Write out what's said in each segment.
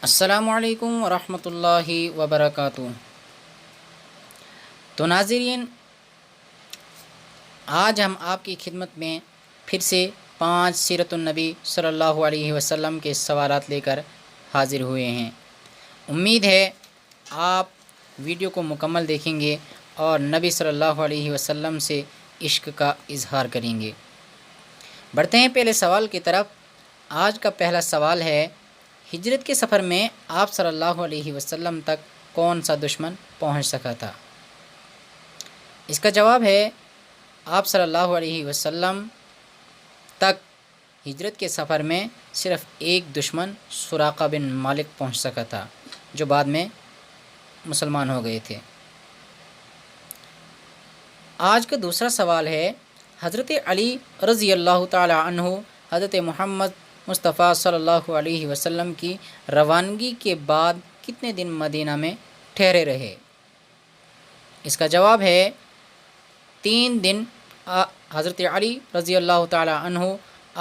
السلام علیکم ورحمۃ اللہ وبرکاتہ۔ تو ناظرین، آج ہم آپ کی خدمت میں پھر سے 5 سیرت النبی صلی اللہ علیہ وسلم کے سوالات لے کر حاضر ہوئے ہیں۔ امید ہے آپ ویڈیو کو مکمل دیکھیں گے اور نبی صلی اللہ علیہ وسلم سے عشق کا اظہار کریں گے۔ بڑھتے ہیں پہلے سوال کی طرف۔ آج کا پہلا سوال ہے، ہجرت کے سفر میں آپ صلی اللہ علیہ وسلم تک کون سا دشمن پہنچ سکا تھا؟ اس کا جواب ہے، آپ صلی اللہ علیہ وسلم تک ہجرت کے سفر میں صرف ایک دشمن سراقہ بن مالک پہنچ سکا تھا، جو بعد میں مسلمان ہو گئے تھے۔ آج کا دوسرا سوال ہے، حضرت علی رضی اللہ تعالی عنہ حضرت محمد مصطفیٰ صلی اللہ علیہ وسلم کی روانگی کے بعد کتنے دن مدینہ میں ٹھہرے رہے؟ اس کا جواب ہے 3 دن۔ حضرت علی رضی اللہ تعالی عنہ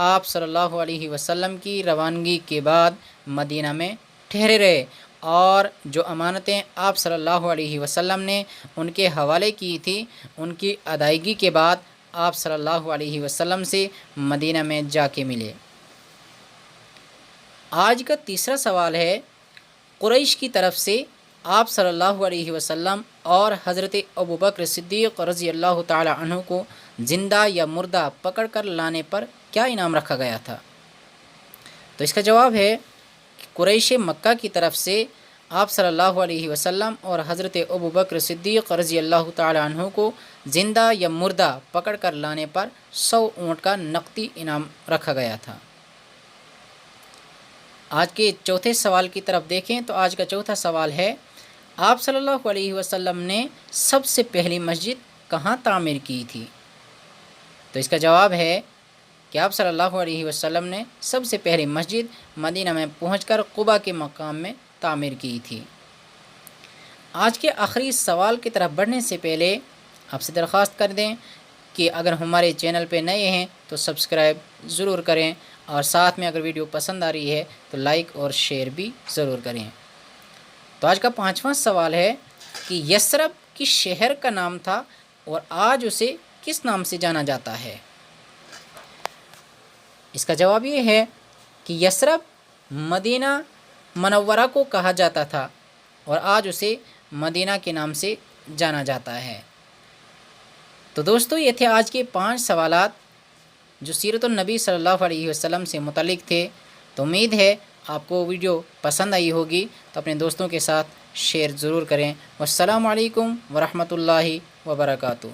آپ صلی اللہ علیہ وسلم کی روانگی کے بعد مدینہ میں ٹھہرے رہے، اور جو امانتیں آپ صلی اللہ علیہ وسلم نے ان کے حوالے کی تھی، ان کی ادائیگی کے بعد آپ صلی اللہ علیہ وسلم سے مدینہ میں جا کے ملے۔ آج کا تیسرا سوال ہے، قریش کی طرف سے آپ صلی اللہ علیہ وسلم اور حضرت ابوبکر صدیق رضی اللہ تعالی عنہ کو زندہ یا مردہ پکڑ کر لانے پر کیا انعام رکھا گیا تھا؟ تو اس کا جواب ہے کہ قریش مکہ کی طرف سے آپ صلی اللہ علیہ وسلم اور حضرت ابوبکر صدیق رضی اللہ تعالی عنہ کو زندہ یا مردہ پکڑ کر لانے پر 100 اونٹ کا نقدی انعام رکھا گیا تھا۔ آج کے چوتھے سوال کی طرف دیکھیں تو آج کا چوتھا سوال ہے، آپ صلی اللہ علیہ وسلم نے سب سے پہلی مسجد کہاں تعمیر کی تھی؟ تو اس کا جواب ہے کہ آپ صلی اللہ علیہ وسلم نے سب سے پہلی مسجد مدینہ میں پہنچ کر قباء کے مقام میں تعمیر کی تھی۔ آج کے آخری سوال کی طرف بڑھنے سے پہلے آپ سے درخواست کر دیں کہ اگر ہمارے چینل پہ نئے ہیں تو سبسکرائب ضرور کریں، اور ساتھ میں اگر ویڈیو پسند آ رہی ہے تو لائک اور شیئر بھی ضرور کریں۔ تو آج کا 5واں سوال ہے کہ یثرب کس شہر کا نام تھا اور آج اسے کس نام سے جانا جاتا ہے؟ اس کا جواب یہ ہے کہ یثرب مدینہ منورہ کو کہا جاتا تھا اور آج اسے مدینہ کے نام سے جانا جاتا ہے۔ تو دوستو، یہ تھے آج کے 5 سوالات جو سیرت النبی صلی اللہ علیہ وسلم سے متعلق تھے۔ تو امید ہے آپ کو ویڈیو پسند آئی ہوگی، تو اپنے دوستوں کے ساتھ شیئر ضرور کریں۔ والسلام علیکم ورحمۃ اللہ وبرکاتہ۔